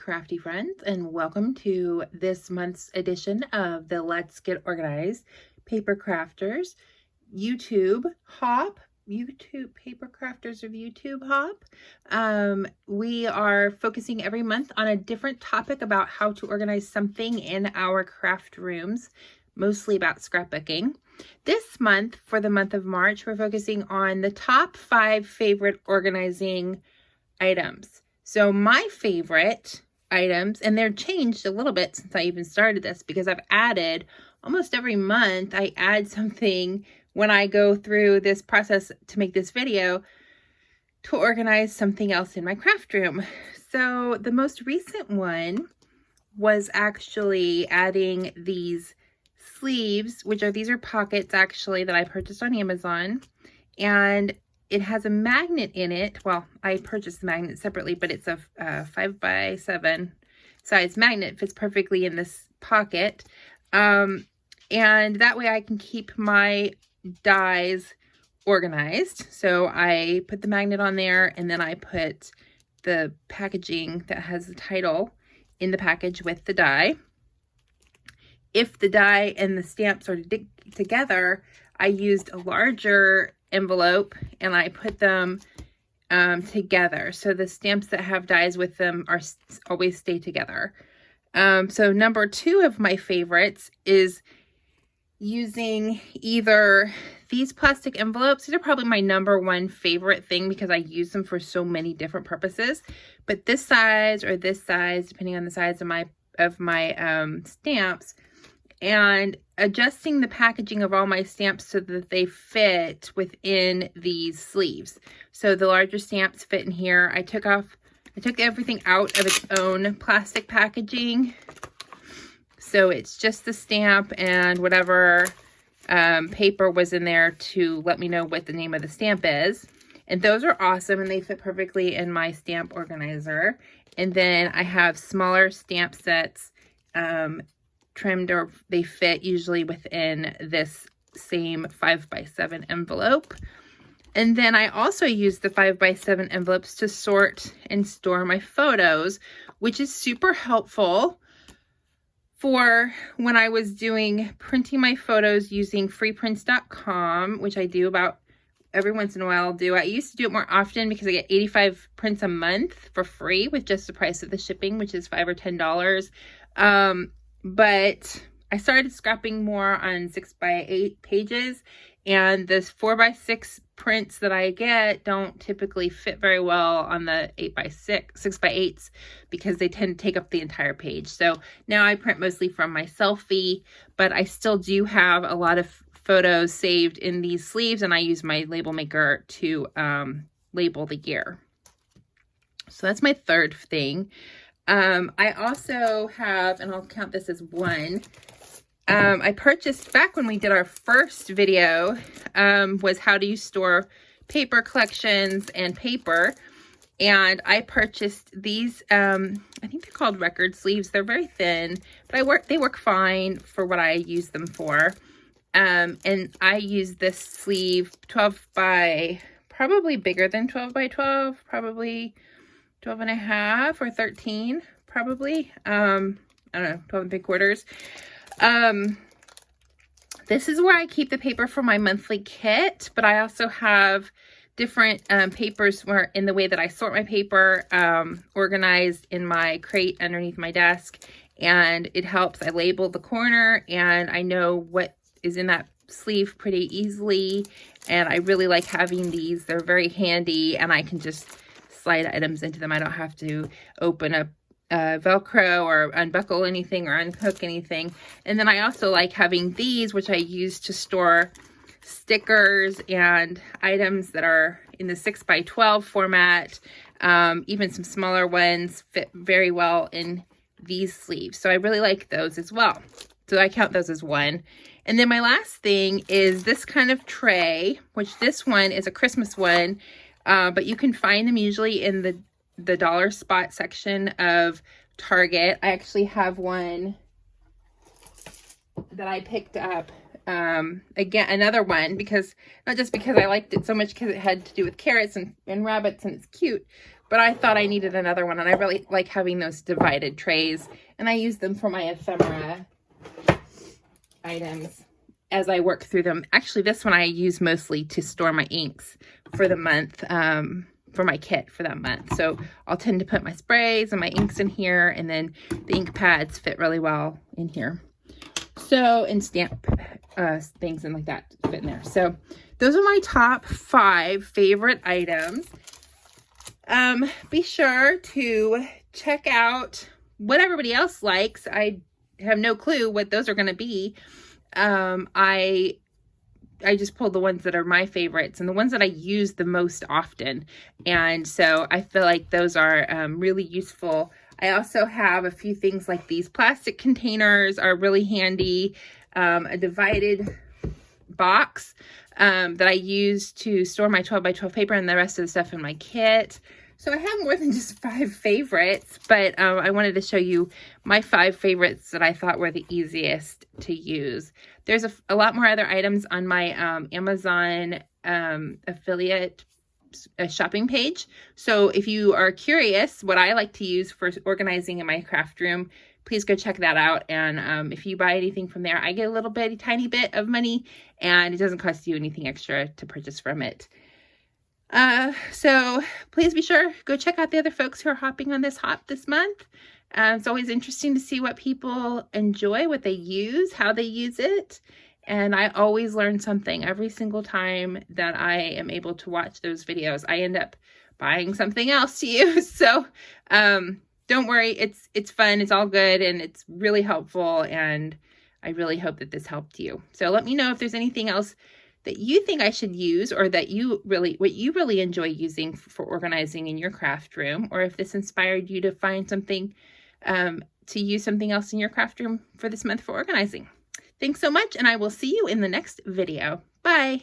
crafty friends, and welcome to this month's edition of the Let's Get Organized Paper Crafters YouTube Hop. YouTube Paper Crafters of YouTube Hop. We are focusing every month on a different topic about how to organize something in our craft rooms, mostly about scrapbooking. This month, for the month of March, we're focusing on the top 5 favorite organizing items. So my favorite items, and they're changed a little bit since I even started this, because I've added almost every month, I add something when I go through this process to make this video to organize something else in my craft room. So the most recent one was actually adding these sleeves, these are pockets actually that I purchased on Amazon, and it has a magnet in it. Well, I purchased the magnet separately, but it's a 5x7 size magnet. Fits perfectly in this pocket. And that way I can keep my dies organized. So I put the magnet on there, and then I put the packaging that has the title in the package with the die. If the die and the stamps are together, I used a larger envelope and I put them together, so the stamps that have dies with them always stay together. So number 2 of my favorites is using either these plastic envelopes. These are probably my number 1 favorite thing because I use them for so many different purposes, but this size or this size, depending on the size of my stamps, and adjusting the packaging of all my stamps so that they fit within these sleeves. So the larger stamps fit in here. I took everything out of its own plastic packaging. So it's just the stamp and whatever paper was in there to let me know what the name of the stamp is. And those are awesome, and they fit perfectly in my stamp organizer. And then I have smaller stamp sets trimmed, or they fit usually within this same 5x7 envelope. And then I also use the 5x7 envelopes to sort and store my photos, which is super helpful for when I was printing my photos using freeprints.com, which I do about every once in a while. I used to do it more often because I get 85 prints a month for free with just the price of the shipping, which is $5 or $10. But I started scrapping more on 6x8 pages, and the 4x6 prints that I get don't typically fit very well on the 6x8s because they tend to take up the entire page. So now I print mostly from my selfie, but I still do have a lot of photos saved in these sleeves, and I use my label maker to label the year. So that's my third thing. I also have, and I'll count this as 1, I purchased back when we did our first video, was how do you store paper collections and paper. And I purchased these, I think they're called record sleeves. They're very thin, but they work fine for what I use them for. And I use this sleeve 12 by, probably bigger than 12 by 12, probably 12 and a half or 13, probably. I don't know, 12 3/4. This is where I keep the paper for my monthly kit, but I also have different papers where in the way that I sort my paper organized in my crate underneath my desk, and it helps. I label the corner and I know what is in that sleeve pretty easily, and I really like having these. They're very handy, and I can just slide items into them. I don't have to open up Velcro or unbuckle anything or unhook anything. And then I also like having these, which I use to store stickers and items that are in the 6x12 format. Even some smaller ones fit very well in these sleeves. So I really like those as well. So I count those as 1. And then my last thing is this kind of tray, which this one is a Christmas one. But you can find them usually in the dollar spot section of Target. I actually have one that I picked up. Again, another one, because not just because I liked it so much because it had to do with carrots and rabbits and it's cute, but I thought I needed another one, and I really like having those divided trays, and I use them for my ephemera items as I work through them. Actually, this one I use mostly to store my inks for the month, for my kit for that month. So I'll tend to put my sprays and my inks in here, and then the ink pads fit really well in here. So, and stamp things and like that fit in there. So those are my top 5 favorite items. Be sure to check out what everybody else likes. I have no clue what those are going to be. I just pulled the ones that are my favorites and the ones that I use the most often. And so I feel like those are really useful. I also have a few things like these plastic containers are really handy. A divided box that I use to store my 12 by 12 paper and the rest of the stuff in my kit. So I have more than just 5 favorites, but I wanted to show you my 5 favorites that I thought were the easiest to use. There's a lot more other items on my Amazon affiliate shopping page. So if you are curious what I like to use for organizing in my craft room, please go check that out. And if you buy anything from there, I get a little bit, tiny bit of money, and it doesn't cost you anything extra to purchase from it. So please be sure, go check out the other folks who are hopping on this hop this month. It's always interesting to see what people enjoy, what they use, how they use it. And I always learn something every single time that I am able to watch those videos. I end up buying something else to use. So, don't worry. It's fun. It's all good. And it's really helpful. And I really hope that this helped you. So let me know if there's anything else that you think I should use, or that what you really enjoy using for organizing in your craft room, or if this inspired you to find something, to use something else in your craft room for this month for organizing. Thanks so much, and I will see you in the next video. Bye.